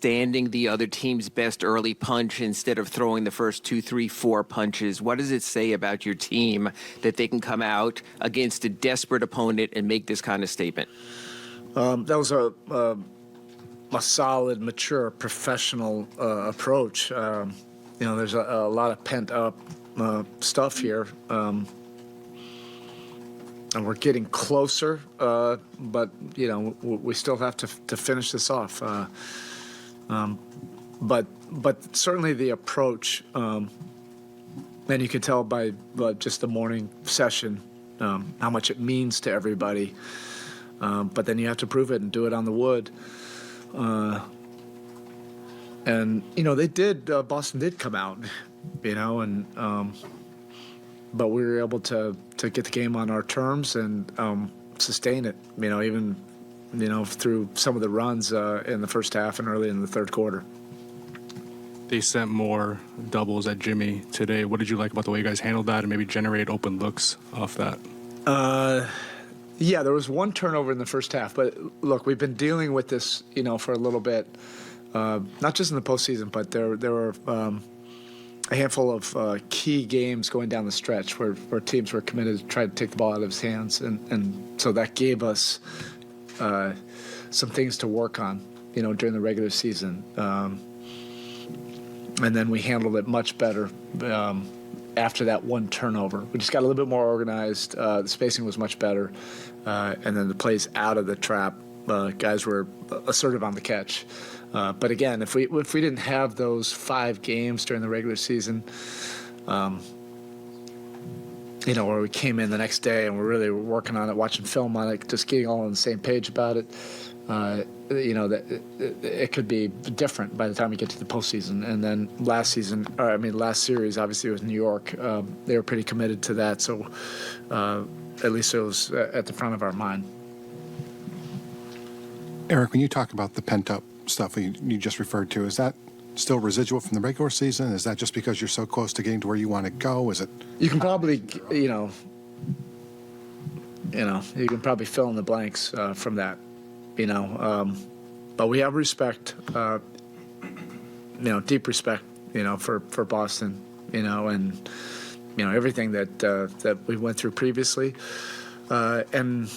standing the other team's best early punch instead of throwing the first 2, 3, 4 punches? What does it say about your team that they can come out against a desperate opponent and make this kind of statement? That was a solid, mature, professional approach. There's a lot of pent-up stuff here. And we're getting closer, but we still have to finish this off. But certainly the approach, and you can tell by just the morning session how much it means to everybody. But then you have to prove it and do it on the wood. And they did. Boston did come out, but we were able to get the game on our terms and sustain it, even through some of the runs in the first half and early in the third quarter. They sent more doubles at Jimmy today. What did you like about the way you guys handled that and maybe generate open looks off that? Yeah, there was one turnover in the first half, but look, we've been dealing with this, for a little bit, not just in the postseason, but there were a handful of key games going down the stretch where teams were committed to try to take the ball out of his hands. And so that gave us some things to work on, during the regular season. And then we handled it much better after that one turnover. We just got a little bit more organized. The spacing was much better. And then the plays out of the trap, guys were assertive on the catch. But again, if we didn't have those 5 games during the regular season, where we came in the next day and we're really working on it, watching film on it, just getting all on the same page about it, that it could be different by the time we get to the postseason. And then last series, obviously it was New York. They were pretty committed to that, so at least it was at the front of our mind. Erik, when you talk about the pent-up stuff you just referred to, is that still residual from the regular season? Is that just because you're so close to getting to where you want to go? Is it? You can probably, you can probably fill in the blanks from that, but we have respect, deep respect, for Boston, and everything that we went through previously, and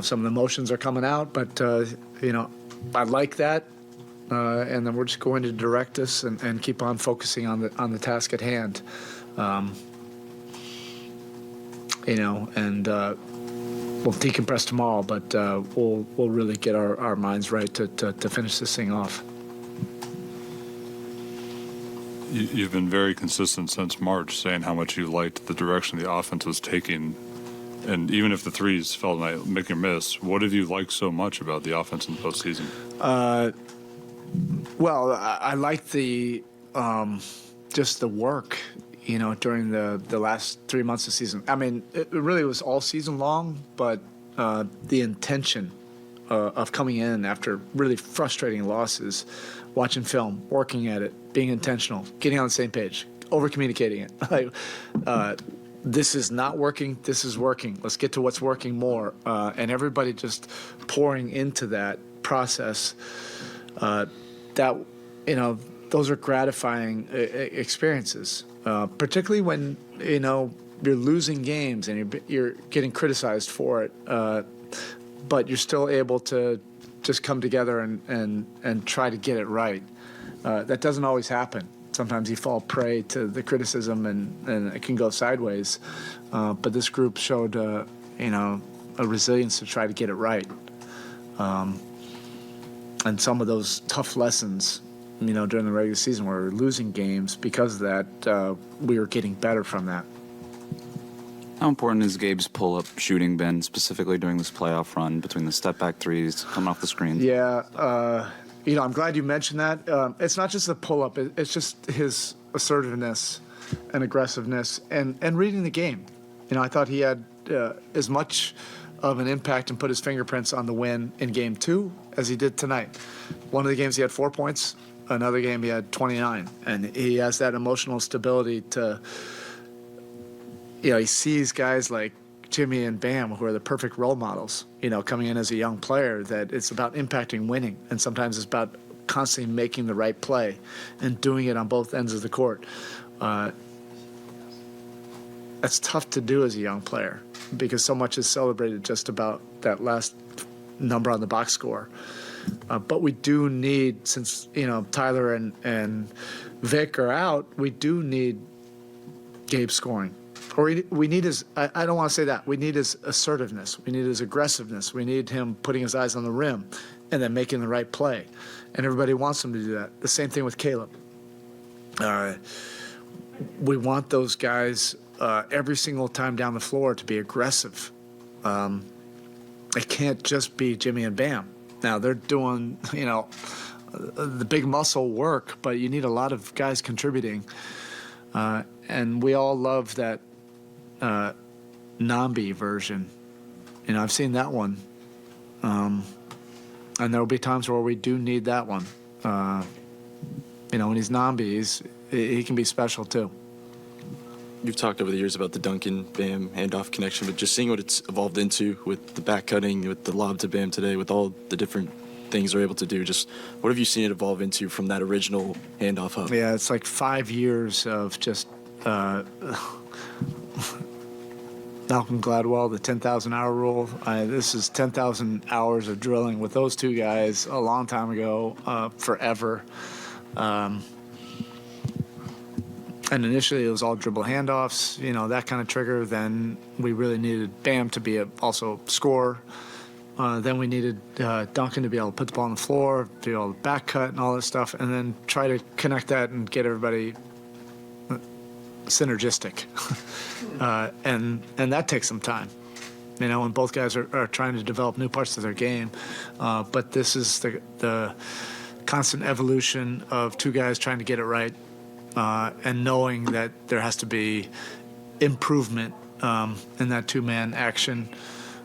some of the emotions are coming out, but I like that, and then we're just going to direct us and keep on focusing on the task at hand, and we'll decompress tomorrow, but we'll really get our minds right to finish this thing off. You've been very consistent since March, saying how much you liked the direction the offense was taking. And even if the threes felt like make or miss, what have you liked so much about the offense in the postseason? Well, I like the just the work, during the last 3 months of the season. I mean, it really was all season long, but the intention of coming in after really frustrating losses, watching film, working at it, being intentional, getting on the same page, over-communicating it. This is not working, this is working. Let's get to what's working more. And everybody just pouring into that process, those are gratifying experiences, particularly when, you're losing games and you're getting criticized for it, but you're still able to just come together and try to get it right. That doesn't always happen. Sometimes you fall prey to the criticism and it can go sideways. But this group showed, a resilience to try to get it right. And some of those tough lessons, during the regular season where we were losing games, because of that, we were getting better from that. How important has Gabe's pull-up shooting been, specifically during this playoff run, between the step-back threes coming off the screen? Yeah, I'm glad you mentioned that. It's not just the pull-up. It's just his assertiveness and aggressiveness and reading the game. I thought he had as much of an impact and put his fingerprints on the win in Game 2 as he did tonight. One of the games he had 4 points. Another game he had 29. And he has that emotional stability to, he sees guys like Jimmy and Bam, who are the perfect role models, coming in as a young player, that it's about impacting winning. And sometimes it's about constantly making the right play and doing it on both ends of the court. That's tough to do as a young player because so much is celebrated just about that last number on the box score. But we do need, since Tyler and Vic are out, we do need Gabe scoring. Or we need his, I don't want to say that, we need his assertiveness, we need his aggressiveness, we need him putting his eyes on the rim and then making the right play. And everybody wants him to do that. The same thing with Caleb. We want those guys every single time down the floor to be aggressive. It can't just be Jimmy and Bam. Now they're doing, the big muscle work, but you need a lot of guys contributing. And we all love that Nambi version. I've seen that one. And there will be times where we do need that one. When he's Nambi, he can be special too. You've talked over the years about the Duncan Bam handoff connection, but just seeing what it's evolved into with the back cutting, with the lob to Bam today, with all the different things they're able to do, just what have you seen it evolve into from that original handoff hub? Yeah, it's like 5 years of just Malcolm Gladwell, the 10,000 hour rule. This is 10,000 hours of drilling with those two guys a long time ago, forever. And initially it was all dribble handoffs, that kind of trigger. Then we really needed Bam to be also scorer. Then we needed Duncan to be able to put the ball on the floor, to be able to back cut and all this stuff, and then try to connect that and get everybody synergistic. And that takes some time, when both guys are trying to develop new parts of their game. But this is the constant evolution of two guys trying to get it right. And knowing that there has to be improvement in that two-man action.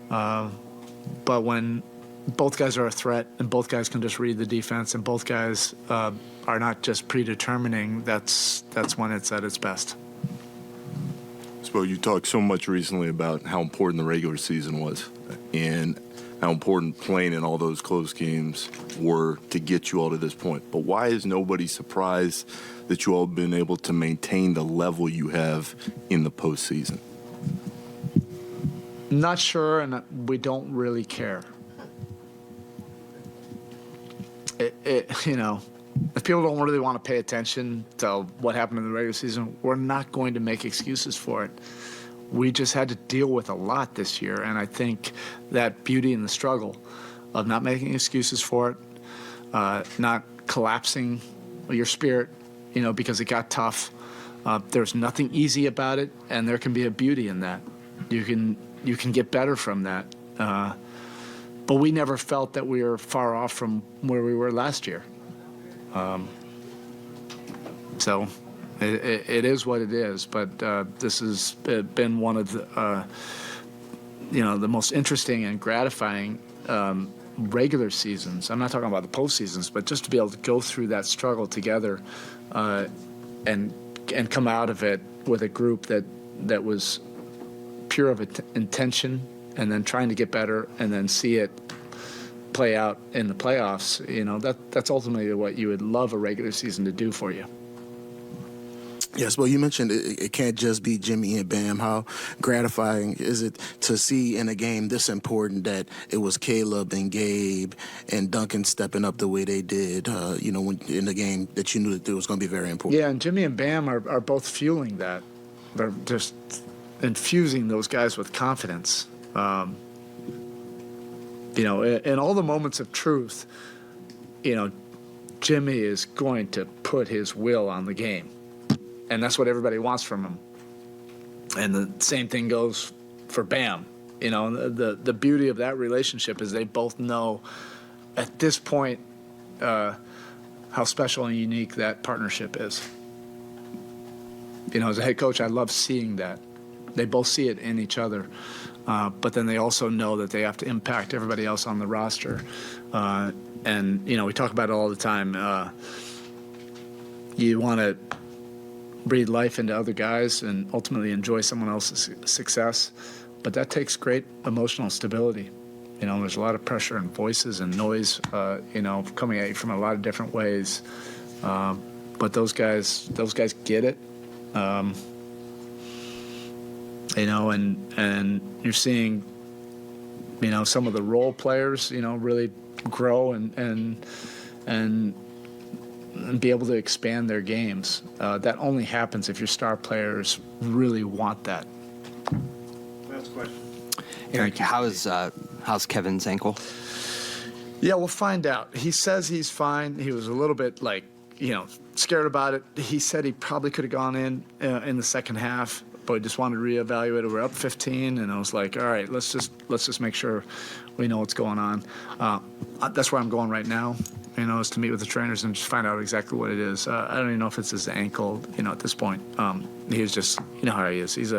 But when both guys are a threat and both guys can just read the defense and both guys are not just predetermining, that's when it's at its best. Spo, you talked so much recently about how important the regular season was and how important playing in all those close games were to get you all to this point. But why is nobody surprised that you all have been able to maintain the level you have in the postseason? Not sure, and we don't really care. If people don't really want to pay attention to what happened in the regular season, we're not going to make excuses for it. We just had to deal with a lot this year, and I think that beauty in the struggle of not making excuses for it, not collapsing your spirit, because it got tough. There's nothing easy about it, and there can be a beauty in that. You can get better from that. But we never felt that we were far off from where we were last year. So it is what it is. But this has been one of the, the most interesting and gratifying regular seasons. I'm not talking about the postseasons, but just to be able to go through that struggle together and come out of it with a group that was pure of intention and then trying to get better and then see it play out in the playoffs. That's ultimately what you would love a regular season to do for you. Yes, well, you mentioned it can't just be Jimmy and Bam. How gratifying is it to see in a game this important that it was Caleb and Gabe and Duncan stepping up the way they did, when in the game that you knew that it was going to be very important? Yeah, and Jimmy and Bam are both fueling that. They're just infusing those guys with confidence. In all the moments of truth, Jimmy is going to put his will on the game. And that's what everybody wants from him. And the same thing goes for Bam. The beauty of that relationship is they both know at this point how special and unique that partnership is. As a head coach, I love seeing that. They both see it in each other. But then they also know that they have to impact everybody else on the roster. And we talk about it all the time. You want to breathe life into other guys and ultimately enjoy someone else's success. But that takes great emotional stability. You know, there's a lot of pressure and voices and noise, coming at you from a lot of different ways. But those guys get it. And you're seeing, some of the role players, really grow and be able to expand their games. That only happens if your star players really want that. Last question. Erik, how's Kevin's ankle? Yeah, we'll find out. He says he's fine. He was a little bit scared about it. He said he probably could have gone in the second half, but he just wanted to reevaluate it. We're up 15, and I was like, all right, let's just make sure we know what's going on. That's where I'm going right now. Is to meet with the trainers and just find out exactly what it is. I don't even know if it's his ankle. At this point, he was just, how he is. He's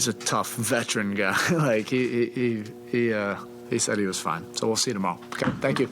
a tough veteran guy. He said he was fine. So we'll see tomorrow. Okay, thank you.